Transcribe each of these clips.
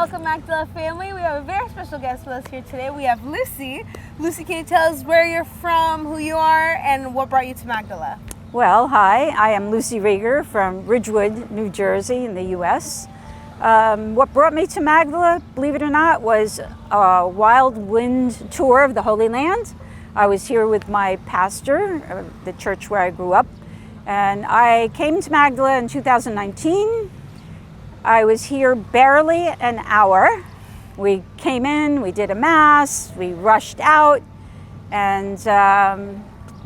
welcome Magdala family. We have a very special guest with us here today. We have Lucy. Lucy, can you tell us where you're from, who you are, and what brought you to Magdala? Well, hi, I am Lucy Rieger from Ridgewood, New Jersey in the U.S. What brought me to Magdala, believe it or not, was a wild wind tour of the Holy Land. I was here with my pastor, the church where I grew up, and I came to Magdala in 2019. I was here barely an hour. We came in, we did a mass, we rushed out, and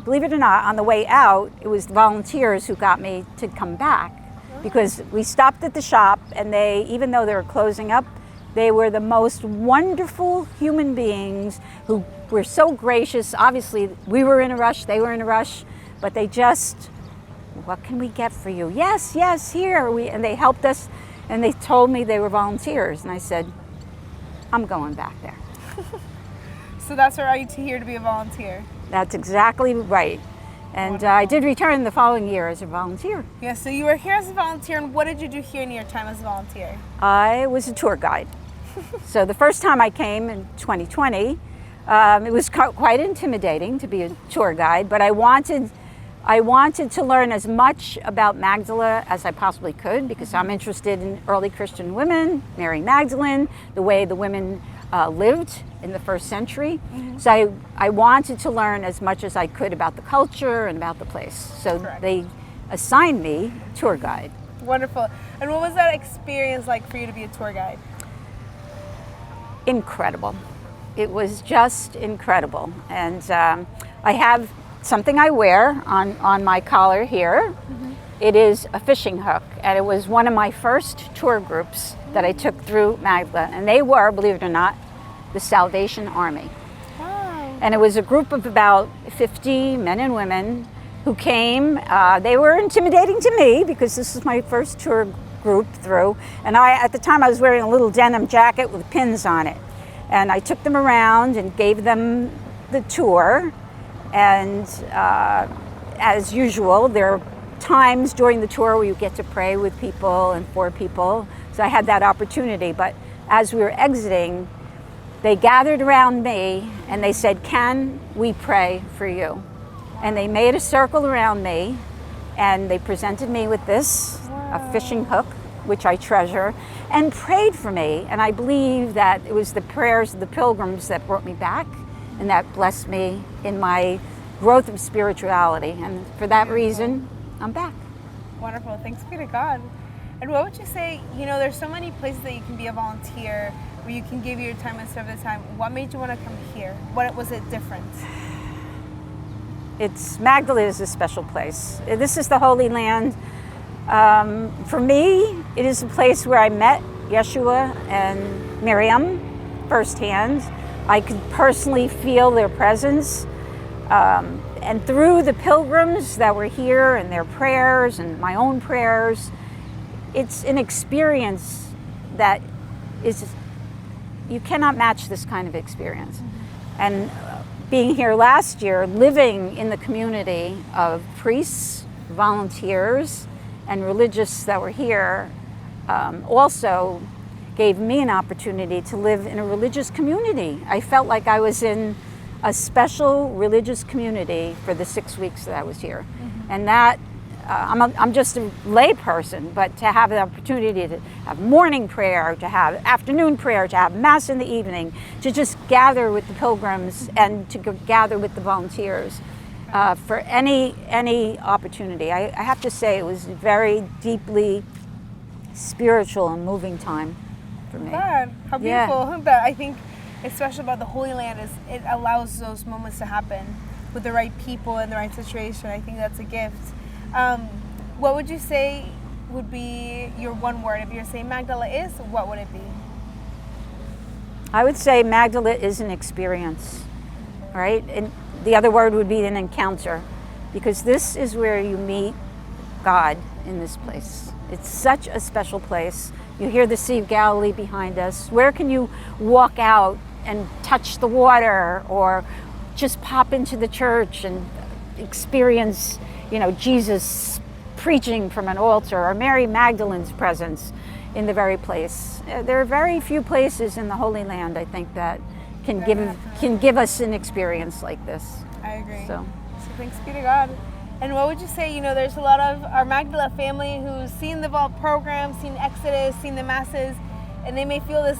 believe it or not, on the way out, it was the volunteers who got me to come back, because we stopped at the shop, and they, even though they were closing up, they were the most wonderful human beings who were so gracious. Obviously, we were in a rush, they were in a rush, but they just, what can we get for you? Yes, yes, here. And they helped us, and they told me they were volunteers, and I said, I'm going back there. So that's why you're here to be a volunteer? That's exactly right. And I did return the following year as a volunteer. Yeah, so you were here as a volunteer, and what did you do here in your time as a volunteer? I was a tour guide. So the first time I came in 2020, it was quite intimidating to be a tour guide, but I wanted to learn as much about Magdala as I possibly could, because I'm interested in early Christian women, Mary Magdalene, the way the women lived in the first century. So I wanted to learn as much as I could about the culture and about the place. So they assigned me tour guide. Wonderful. And what was that experience like for you to be a tour guide? Incredible. It was just incredible. And I have something I wear on my collar here. It is a fishing hook, and it was one of my first tour groups that I took through Magdala, and they were, believe it or not, the Salvation Army. Wow. And it was a group of about 50 men and women who came. They were intimidating to me because this was my first tour group through, and at the time I was wearing a little denim jacket with pins on it. And I took them around and gave them the tour, and as usual, there are times during the tour where you get to pray with people and for people. So I had that opportunity, but as we were exiting, they gathered around me and they said, "Can we pray for you?" And they made a circle around me, and they presented me with this, a fishing hook, which I treasure, and prayed for me. And I believe that it was the prayers of the pilgrims that brought me back and that blessed me in my growth of spirituality. And for that reason, I'm back. Wonderful. Thanks be to God. And what would you say, there's so many places that you can be a volunteer, where you can give your time and serve the time. What made you want to come here? What was it different? Magdala is a special place. This is the Holy Land. For me, it is a place where I met Yeshua and Miriam firsthand. I could personally feel their presence. And through the pilgrims that were here and their prayers and my own prayers, it's an experience that you cannot match this kind of experience. And being here last year, living in the community of priests, volunteers, and religious that were here, also gave me an opportunity to live in a religious community. I felt like I was in a special religious community for the 6 weeks that I was here. And that, I'm just a lay person, but to have the opportunity to have morning prayer, to have afternoon prayer, to have mass in the evening, to just gather with the pilgrims and to gather with the volunteers, for any opportunity. I have to say it was a very deeply spiritual and moving time for me. God, how beautiful. Yeah. But I think it's special about the Holy Land is it allows those moments to happen with the right people and the right situation. I think that's a gift. What would you say would be your one word? If you're saying Magdala is, what would it be? I would say Magdala is an experience, right? And the other word would be an encounter, because this is where you meet God in this place. It's such a special place. You hear the Sea of Galilee behind us. Where can you walk out and touch the water, or just pop into the church and experience, Jesus preaching from an altar, or Mary Magdalene's presence? in the very place. There are very few places in the Holy Land, I think, that can give us an experience like this. I agree. So thanks be to God. And what would you say, there's a lot of our Magdala family who's seen the vault program, seen Exodus, seen the masses, and they may feel this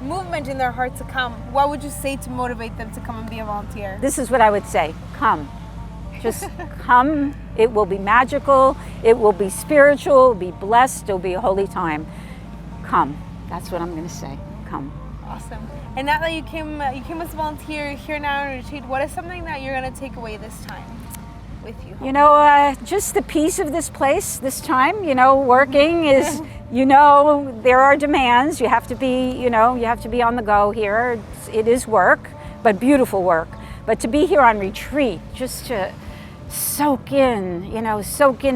movement in their heart to come. What would you say to motivate them to come and be a volunteer? This is what I would say. Come. Just come. It will be magical. It will be spiritual. It will be blessed. It will be a holy time. Come. That's what I'm going to say. Come. Awesome. And now that you came as a volunteer, you're here now in retreat, what is something that you're going to take away this time with you? Just the peace of this place this time. Working is, there are demands. You have to be, on the go here. It is work, but beautiful work. But to be here on retreat, just to soak in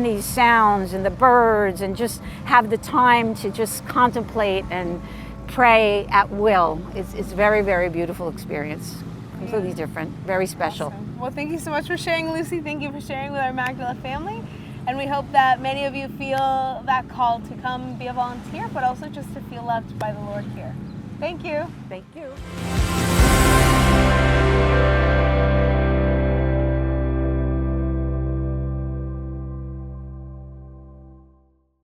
these sounds and the birds and just have the time to just contemplate and pray at will. It's very, very beautiful experience. Completely different, very special. Awesome. Well, thank you so much for sharing, Lucy. Thank you for sharing with our Magdala family. And we hope that many of you feel that call to come be a volunteer, but also just to feel loved by the Lord here. Thank you. Thank you.